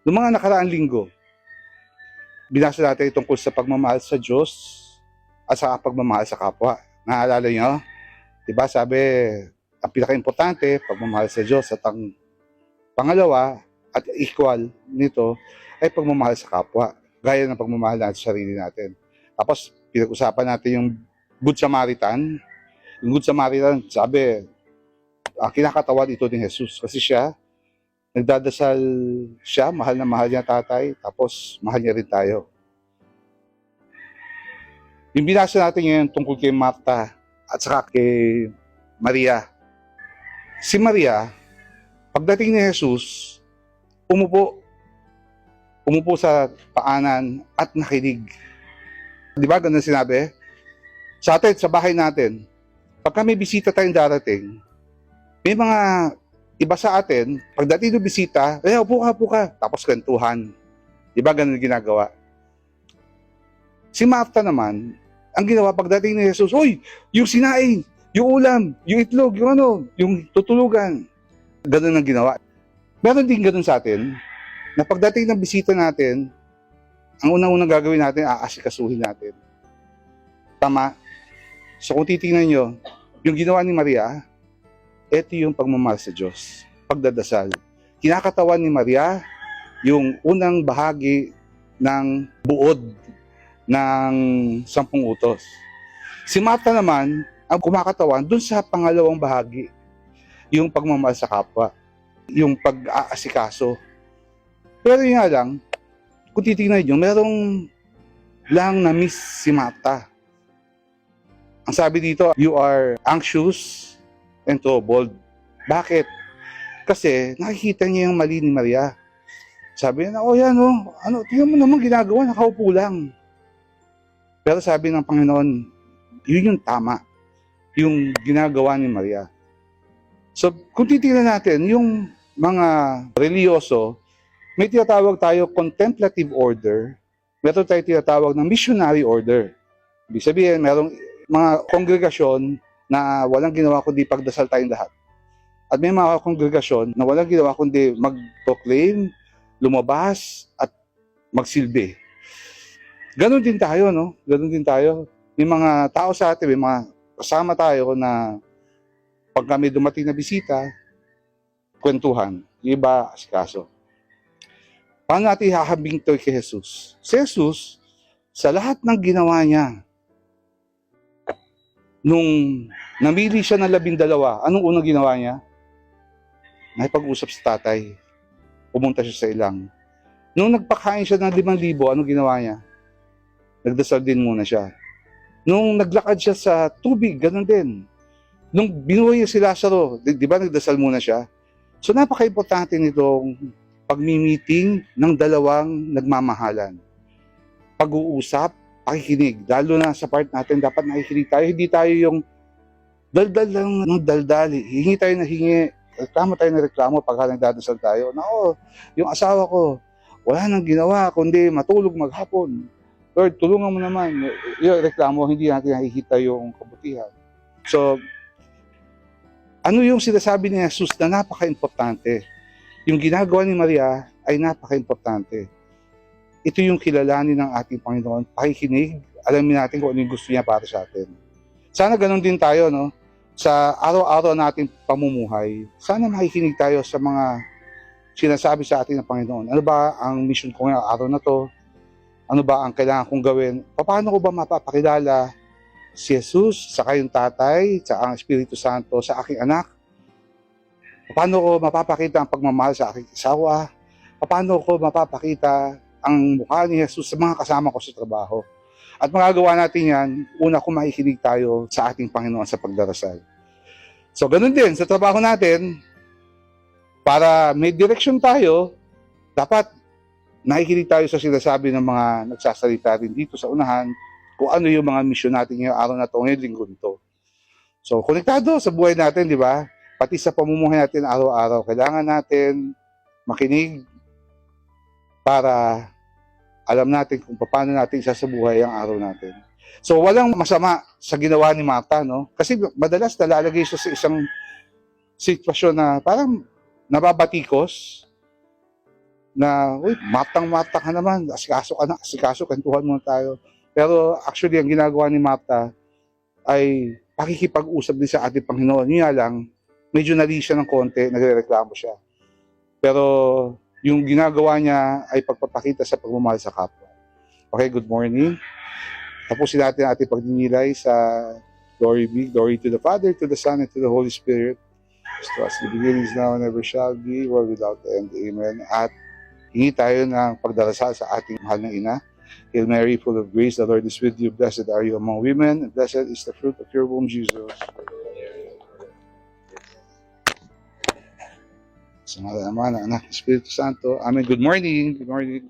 Noong mga nakaraang linggo, binasa natin tungkol sa pagmamahal sa Diyos at sa pagmamahal sa kapwa. Naalala niyo? Diba sabi, ang pinaka-importante, pagmamahal sa Diyos at ang pangalawa at equal nito ay pagmamahal sa kapwa. Gaya ng pagmamahal natin sa sarili natin. Tapos, pinag-usapan natin yung Good Samaritan. Yung Good Samaritan, sabi, kinakatawan ito ni Jesus kasi siya, nagdadasal siya, mahal na mahal niya tatay, tapos mahal niya rin tayo. Yung binasa natin ngayon tungkol kay Marta at saka kay Maria. Si Maria, pagdating ni Jesus, umupo sa paanan at nakinig. Di ba ganun sinabi? Sa atin, sa bahay natin, pagka may bisita tayong darating, may mga iba sa atin, pagdating ng bisita, upo ka, tapos kwentuhan. Di ba ganun ginagawa? Si Marta naman, ang ginawa pagdating ni Jesus, yung sinaing, yung ulam, yung itlog, yung tutulugan. Ganun ang ginawa. Meron din ganun sa atin, na pagdating ng bisita natin, ang unang-unang gagawin natin, aasikasuhin natin. Tama? So kung titingnan nyo, yung ginawa ni Maria, ito yung pagmamahal sa Diyos, pagdadasal. Kinakatawan ni Maria yung unang bahagi ng buod ng 10 utos. Si Marta naman, ang kumakatawan dun sa pangalawang bahagi, yung pagmamahal sa kapwa, yung pag-aasikaso. Pero yun nga lang, kung titingnan nyo, merong lang na-miss si Marta. Ang sabi dito, you are anxious and troubled. Bakit? Kasi nakikita niya yung mali ni Maria. Sabi niya, tingnan mo naman ginagawa, nakaupo lang. Pero sabi ng Panginoon, yun yung tama, yung ginagawa ni Maria. So, kung titingnan natin, yung mga reliyoso, may tinatawag tayo contemplative order, meron tayo tinatawag ng missionary order. Ibig sabihin, merong mga kongregasyon na walang ginawa kundi pagdasal tayong lahat. At may mga kongregasyon na walang ginawa kundi mag-proclaim, lumabas, at magsilbi. Ganon din tayo, no? Ganon din tayo. May mga tao sa atin, may mga kasama tayo na pag kami dumating na bisita, kwentuhan. Yung iba, asikaso. Paano natin hahambing ito kay Jesus? Si Jesus, sa lahat ng ginawa niya, nung namili siya ng 12, anong unang ginawa niya? Nakipag-usap sa tatay. Pumunta siya sa ilang. Nung nagpakain siya ng 5,000, anong ginawa niya? Nagdasal din muna siya. Nung naglakad siya sa tubig, ganun din. Nung binuhay si Lazaro, di ba nagdasal muna siya? So napaka-importante nitong pagmi-meeting ng dalawang nagmamahalan. Pag-uusap, pakikinig. Lalo na sa part natin, dapat nakikinig tayo. Hindi tayo yung daldal lang ng daldal. Hingi tayo na hingi. Reklamo tayo na reklamo pagka nagdadasal tayo. Yung asawa ko, wala nang ginawa, kundi matulog maghapon. Lord, tulungan mo naman. Yung reklamo, hindi natin nakikita yung kabutihan. So, ano yung sinasabi ni Jesus na napaka-importante? Yung ginagawa ni Maria ay napaka-importante. Ito yung kilalanin ng ating Panginoon. Pakikinig, alamin natin kung ano yung gusto niya para sa atin. Sana ganun din tayo, no? Sa araw-araw nating pamumuhay, sana makikinig tayo sa mga sinasabi sa atin ng Panginoon. Ano ba ang mission ko ngayong araw na to? Ano ba ang kailangan kong gawin? Paano ko ba mapapakilala si Jesus, sa kayong tatay, sa ang Espiritu Santo, sa aking anak? Paano ko mapapakita ang pagmamahal sa aking asawa? Paano ko mapapakita ang mukha ni Jesus sa mga kasama ko sa trabaho? At magagawa natin yan, una kung makikinig tayo sa ating Panginoon sa pagdarasal. So, ganun din, sa trabaho natin, para may direksyon tayo, dapat nakikinig tayo sa sinasabi ng mga nagsasalita rin dito sa unahan, kung ano yung mga misyon natin ngayong araw na ito, ngayong linggo nito. So, konektado sa buhay natin, di ba? Pati sa pamumuhay natin araw-araw, kailangan natin makinig para alam natin kung paano natin isasabuhay ang araw natin. So, walang masama sa ginawa ni Marta, no? Kasi madalas nalalagay siya sa isang sitwasyon na parang nababatikos. na, uy, matang-mata ka naman, asikaso ka na, asikaso, kantuhan muna tayo. Pero actually, ang ginagawa ni Mata ay pakikipag-usap din sa ating Panginoon. Yun nga lang, medyo nali siya ng konti, nagre-reklamo siya. Pero yung ginagawa niya ay pagpapakita sa pagmamahal sa kapwa. Okay, good morning. Tapusin natin ang ating pagdinilay sa glory be, glory to the Father, to the Son, and to the Holy Spirit. As the beginning is now and ever shall be, world without end. Amen. At hingi tayo ng pagdarasal sa ating mahal na ina. Hail Mary, full of grace, the Lord is with you. Blessed are you among women, and blessed is the fruit of your womb, Jesus. Sa ngalan ng Ama, ng Anak, ng Espiritu Santo. Amen. Good morning. Good morning.